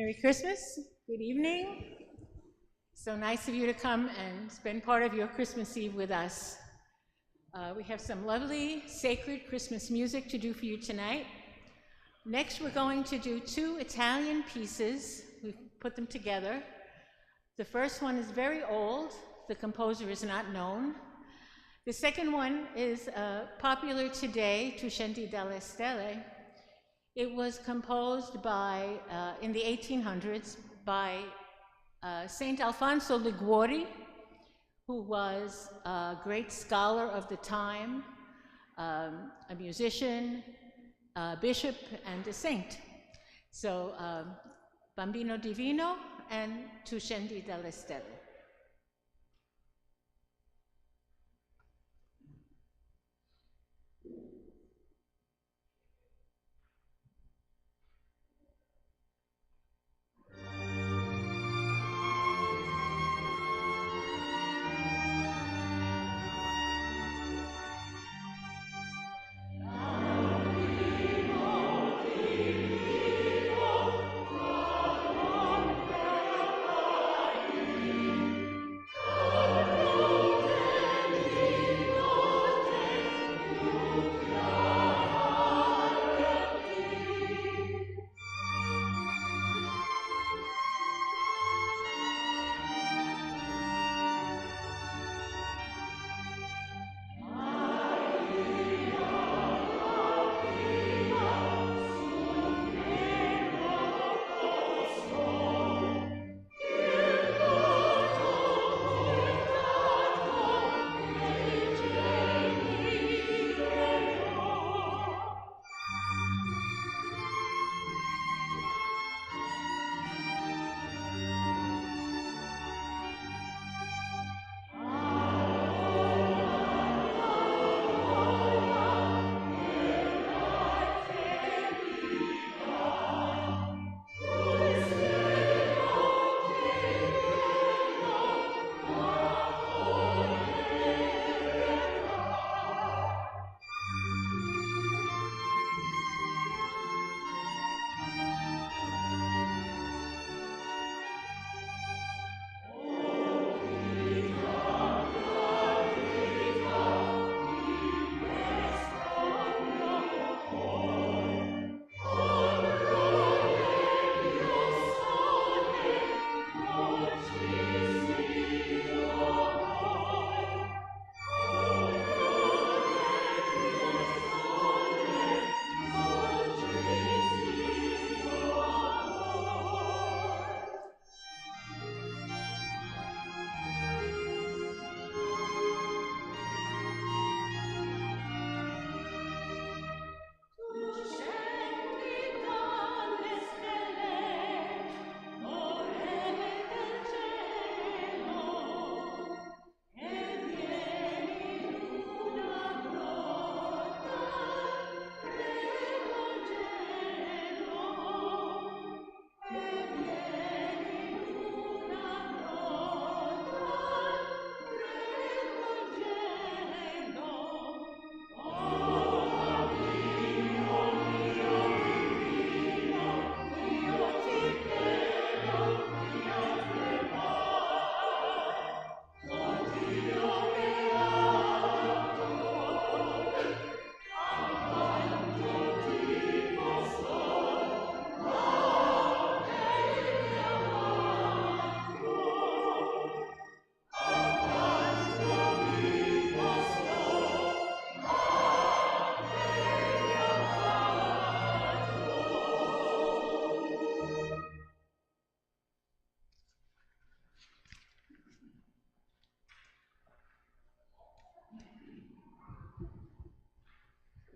Merry Christmas, good evening. So nice of you to come and spend part of your Christmas Eve with us. We have some lovely sacred Christmas music to do for you tonight. Next, we're going to do two Italian pieces. We've put them together. The first one is very old. The composer is not known. The second one is popular today, Tu scendi dalle stelle. It was composed by, in the 1800s by Saint Alfonso Liguori, who was a great scholar of the time, a musician, a bishop, and a saint. So, Bambino Divino and Tu scendi dalle stelle.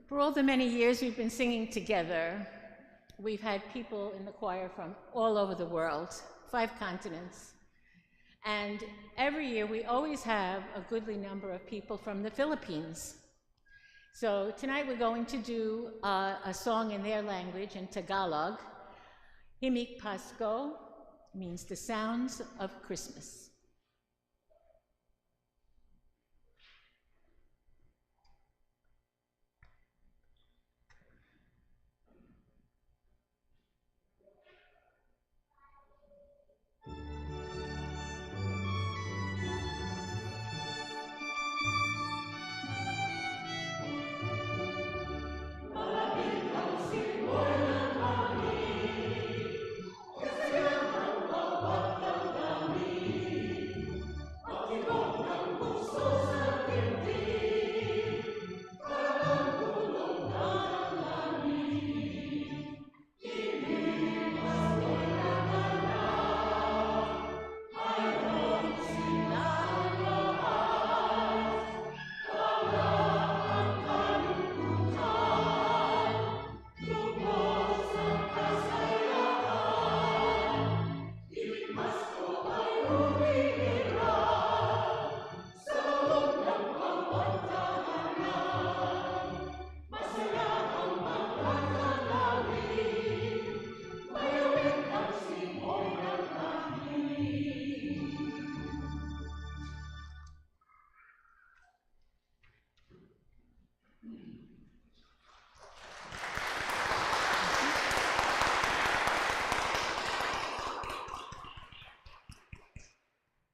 For all the many years we've been singing together, we've had people in the choir from all over the world, 5 continents. And every year we always have a goodly number of people from the Philippines. So tonight we're going to do a song in their language, in Tagalog. Himig Pasko means the sounds of Christmas.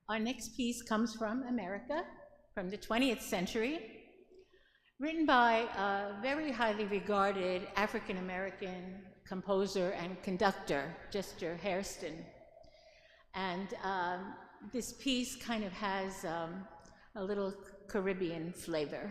Our next piece comes from America, from the 20th century, written by a very highly regarded African-American composer and conductor, Chester Hairston. And this piece kind of has a little Caribbean flavor.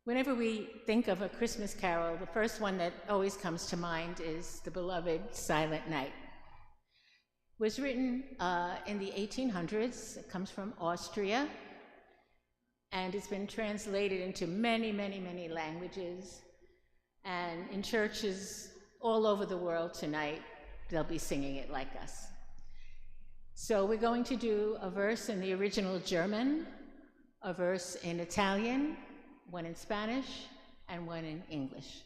Whenever we think of a Christmas carol, the first one that always comes to mind is the beloved Silent Night. It was written in the 1800s. It comes from Austria, and it's been translated into many, many, many languages. And in churches all over the world tonight, they'll be singing it like us. So we're going to do a verse in the original German, a verse in Italian, one in Spanish, and one in English.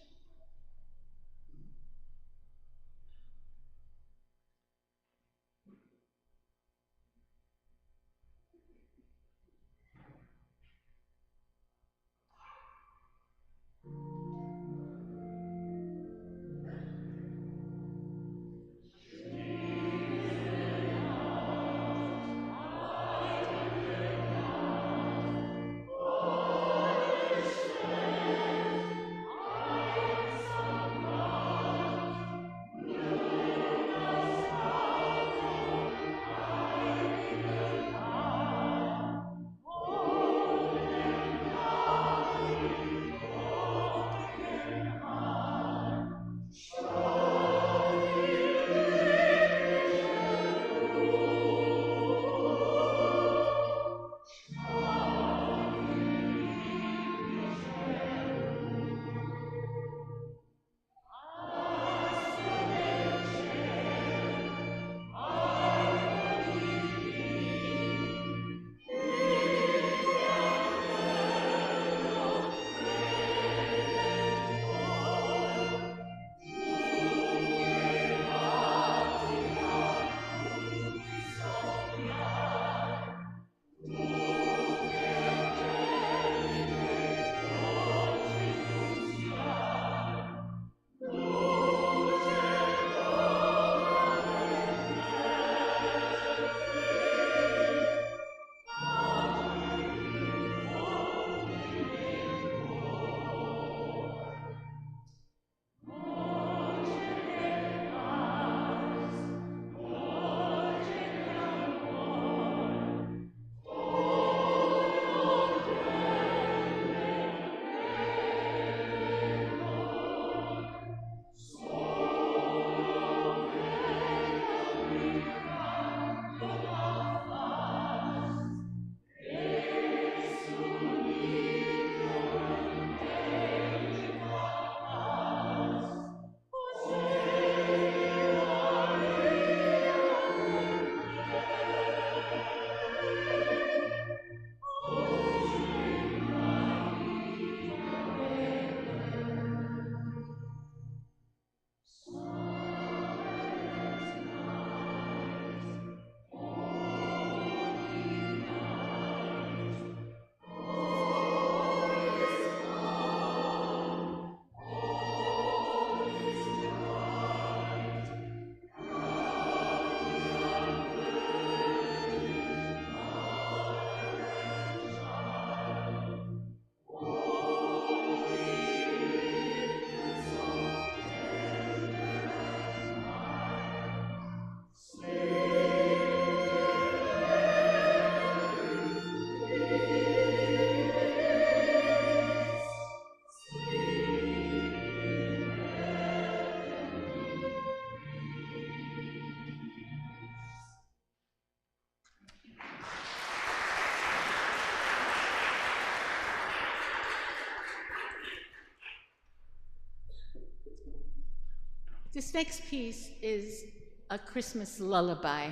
This next piece is a Christmas lullaby,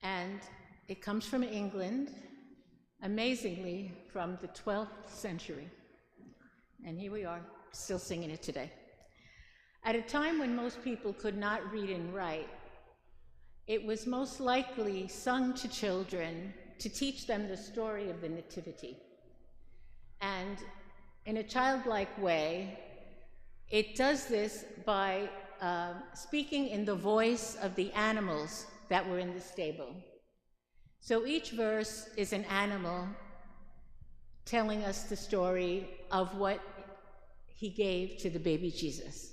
and it comes from England, amazingly from the 12th century. And here we are, still singing it today. At a time when most people could not read and write, it was most likely sung to children to teach them the story of the Nativity. And in a childlike way, it does this by speaking in the voice of the animals that were in the stable. So each verse is an animal telling us the story of what he gave to the baby Jesus.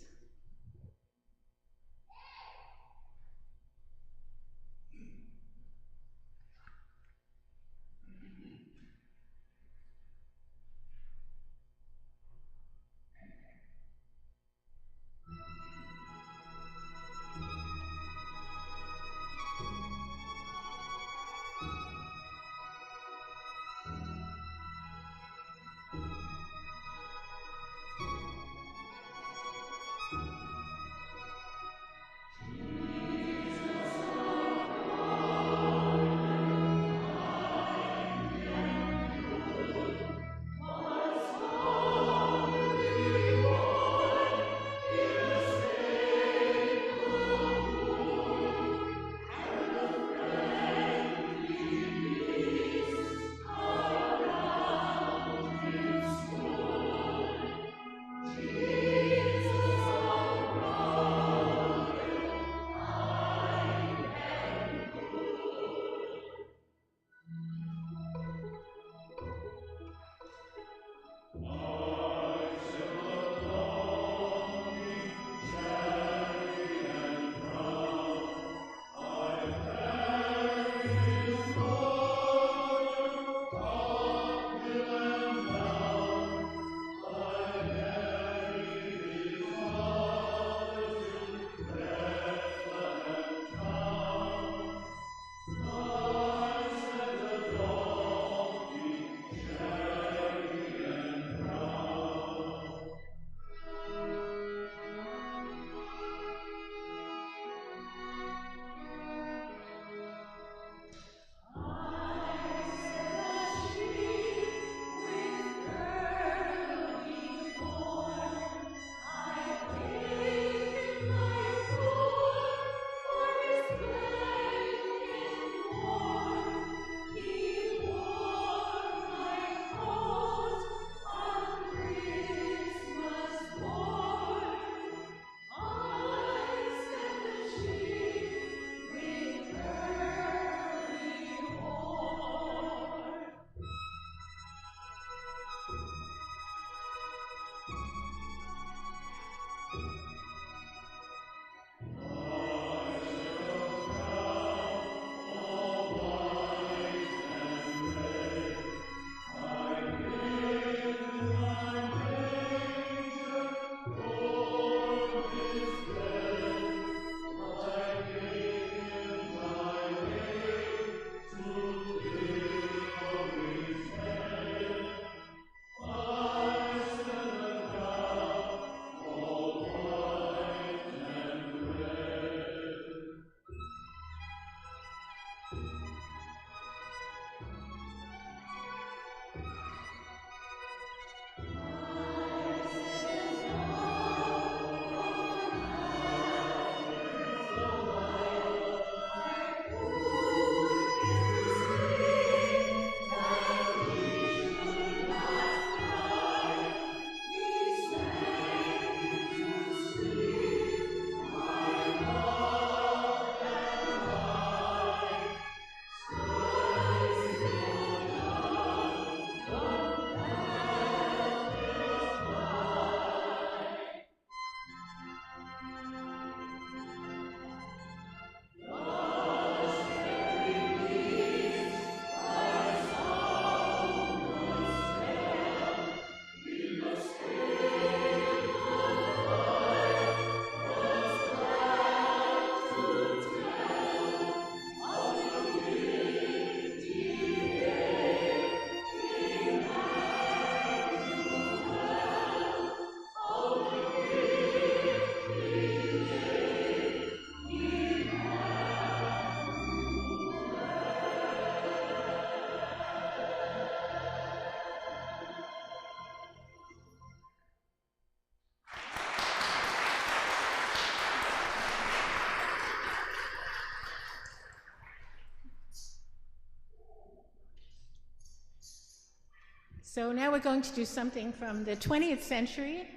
So now we're going to do something from the 20th century,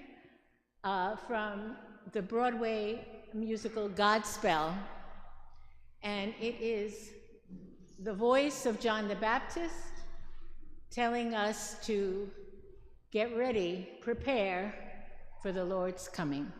from the Broadway musical Godspell. And it is the voice of John the Baptist telling us to get ready, prepare for the Lord's coming.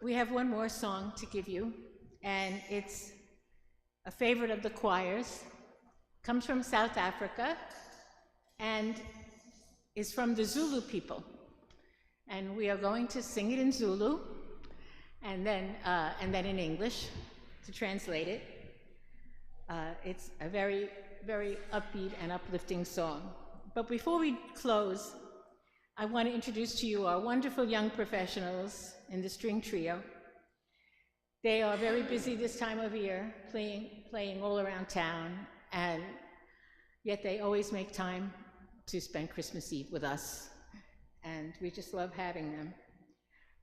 We have one more song to give you, and it's a favorite of the choirs. Comes from South Africa and is from the Zulu people. And we are going to sing it in Zulu and then in English to translate it. It's a very, very upbeat and uplifting song. But before we close, I want to introduce to you our wonderful young professionals in the string trio. They are very busy this time of year, playing all around town, and yet they always make time to spend Christmas Eve with us, and we just love having them.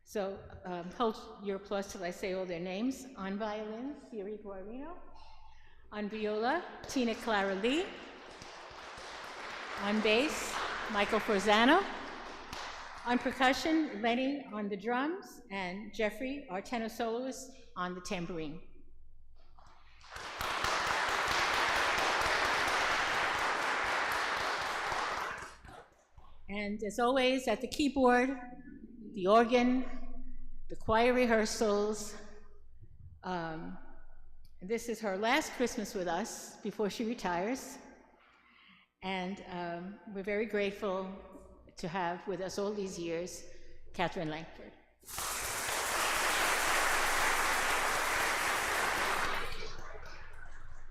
So hold your applause till I say all their names. On violin, Siri Guarino. On viola, Tina Clara Lee. On bass, Michael Forzano. On percussion, Lenny on the drums, and Jeffrey, our tenor soloist, on the tambourine. And as always, at the keyboard, the organ, the choir rehearsals. This is her last Christmas with us before she retires. And we're very grateful to have with us all these years, Catherine Lankford.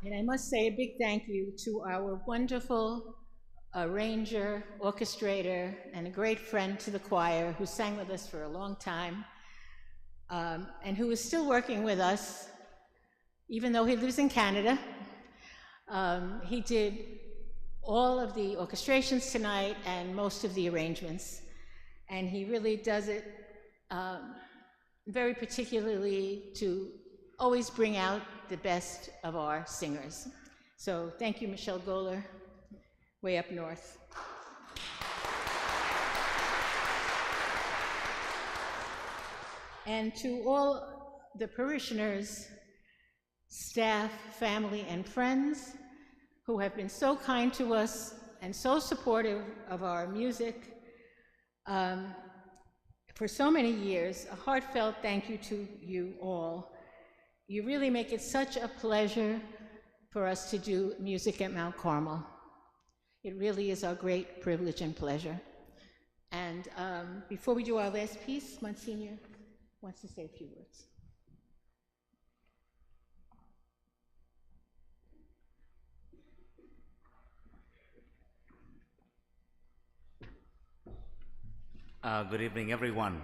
And I must say a big thank you to our wonderful arranger, orchestrator, and a great friend to the choir who sang with us for a long time, and who is still working with us, even though he lives in Canada. He did all of the orchestrations tonight and most of the arrangements. And he really does it very particularly to always bring out the best of our singers. So thank you, Michelle Goller, way up north. And to all the parishioners, staff, family, and friends who have been so kind to us and so supportive of our music for so many years, a heartfelt thank you to you all. You really make it such a pleasure for us to do music at Mount Carmel. It really is our great privilege and pleasure. And before we do our last piece, Monsignor wants to say a few words. Good evening, everyone.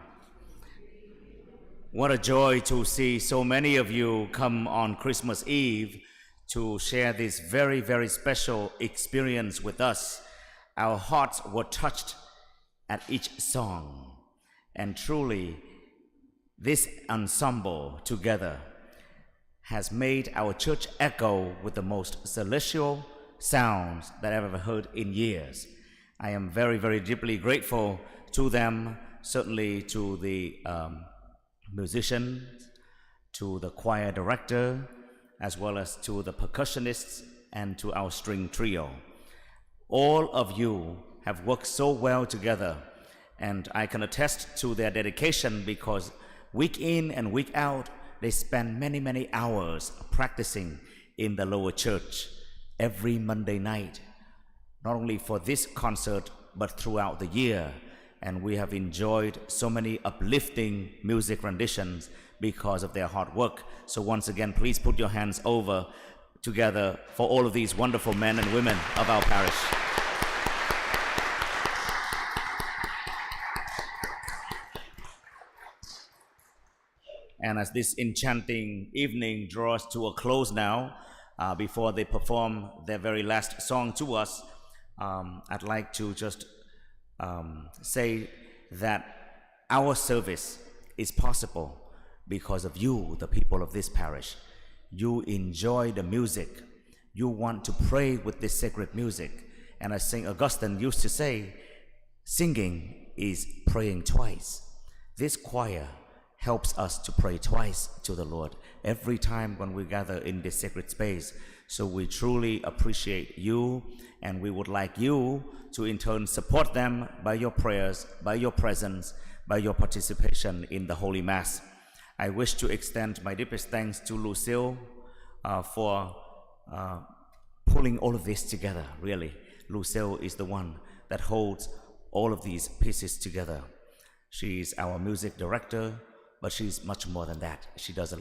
What a joy to see so many of you come on Christmas Eve to share this very, very special experience with us. Our hearts were touched at each song, and truly, this ensemble together has made our church echo with the most celestial sounds that I've ever heard in years. I am very, very deeply grateful to them, certainly to the musicians, to the choir director, as well as to the percussionists and to our string trio. All of you have worked so well together, and I can attest to their dedication because week in and week out, they spend many, many hours practicing in the lower church every Monday night, not only for this concert, but throughout the year. And we have enjoyed so many uplifting music renditions because of their hard work. So once again, please put your hands over together for all of these wonderful men and women of our parish. And as this enchanting evening draws to a close now, before they perform their very last song to us, I'd like to just say that our service is possible because of you, the people of this parish. You enjoy the music. You want to pray with this sacred music. And as St. Augustine used to say, singing is praying twice. This choir helps us to pray twice to the Lord every time when we gather in this sacred space. So we truly appreciate you, and we would like you to in turn support them by your prayers, by your presence, by your participation in the Holy Mass. I wish to extend my deepest thanks to Lucille for pulling all of this together, really. Lucille is the one that holds all of these pieces together. She's our music director, but she's much more than that. She does a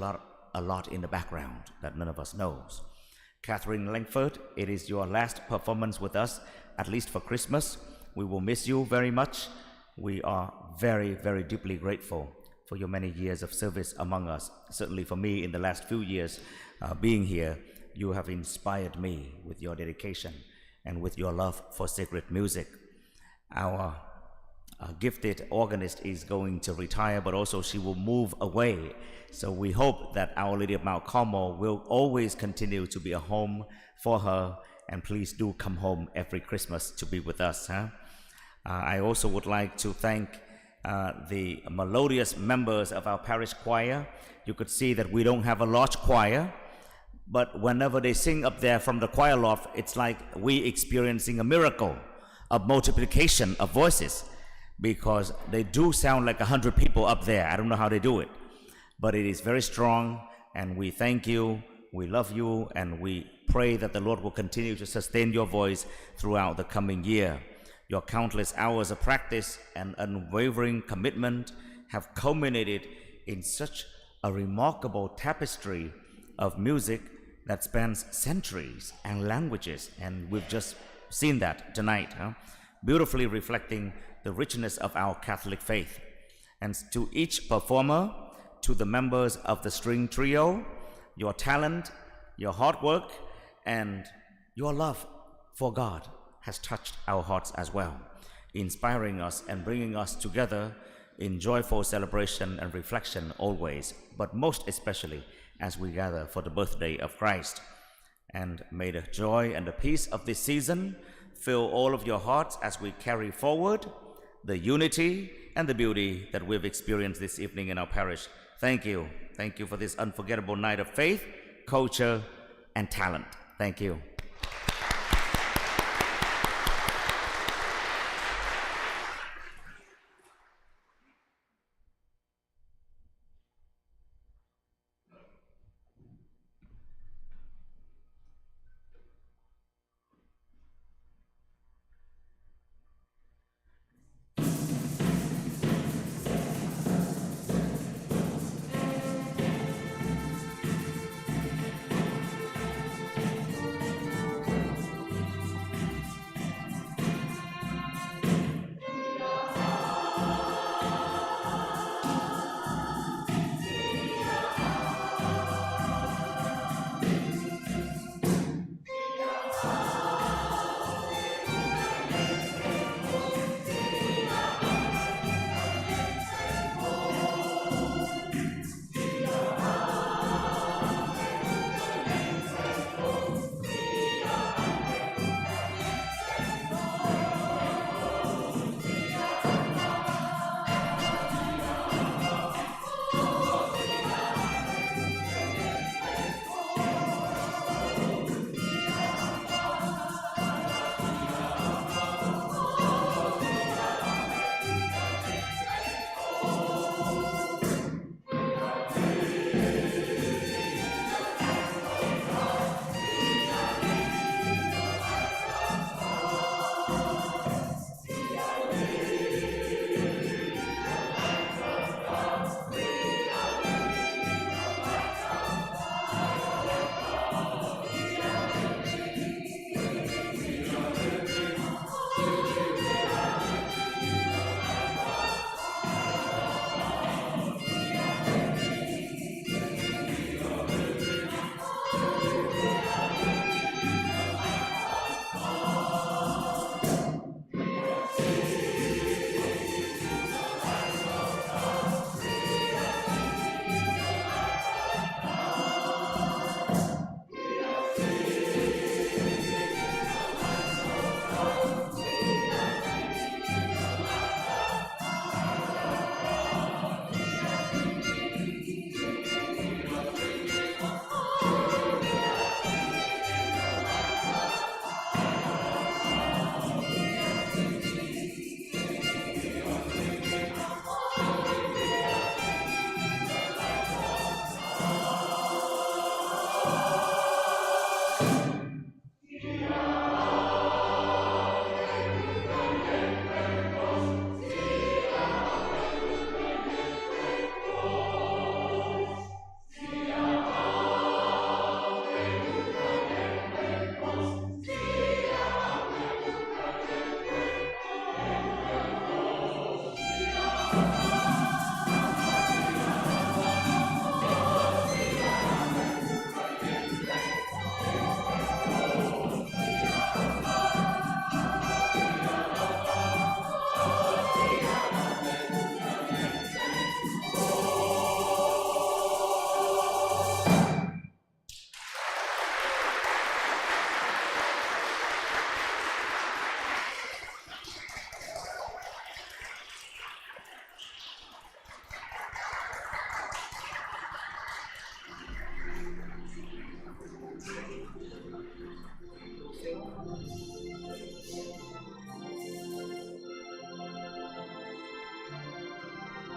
lot in the background that none of us knows. Catherine Lankford, it is your last performance with us, at least for Christmas. We will miss you very much. We are very, very deeply grateful for your many years of service among us. Certainly for me, in the last few years being here, you have inspired me with your dedication and with your love for sacred music. Our gifted organist is going to retire, but also she will move away. So we hope that Our Lady of Mount Carmel will always continue to be a home for her, and please do come home every Christmas to be with us. I also would like to thank the melodious members of our parish choir. You could see that we don't have a large choir, but whenever they sing up there from the choir loft, it's like we experiencing a miracle of multiplication of voices, because they do sound like 100 people up there. I don't know how they do it, but it is very strong, and we thank you, we love you, and we pray that the Lord will continue to sustain your voice throughout the coming year. Your countless hours of practice and unwavering commitment have culminated in such a remarkable tapestry of music that spans centuries and languages, and we've just seen that tonight, beautifully reflecting the richness of our Catholic faith. And to each performer, to the members of the string trio, your talent, your hard work, and your love for God has touched our hearts as well, inspiring us and bringing us together in joyful celebration and reflection always, but most especially as we gather for the birthday of Christ. And may the joy and the peace of this season fill all of your hearts as we carry forward the unity and the beauty that we've experienced this evening in our parish. Thank you. Thank you for this unforgettable night of faith, culture, and talent. Thank you.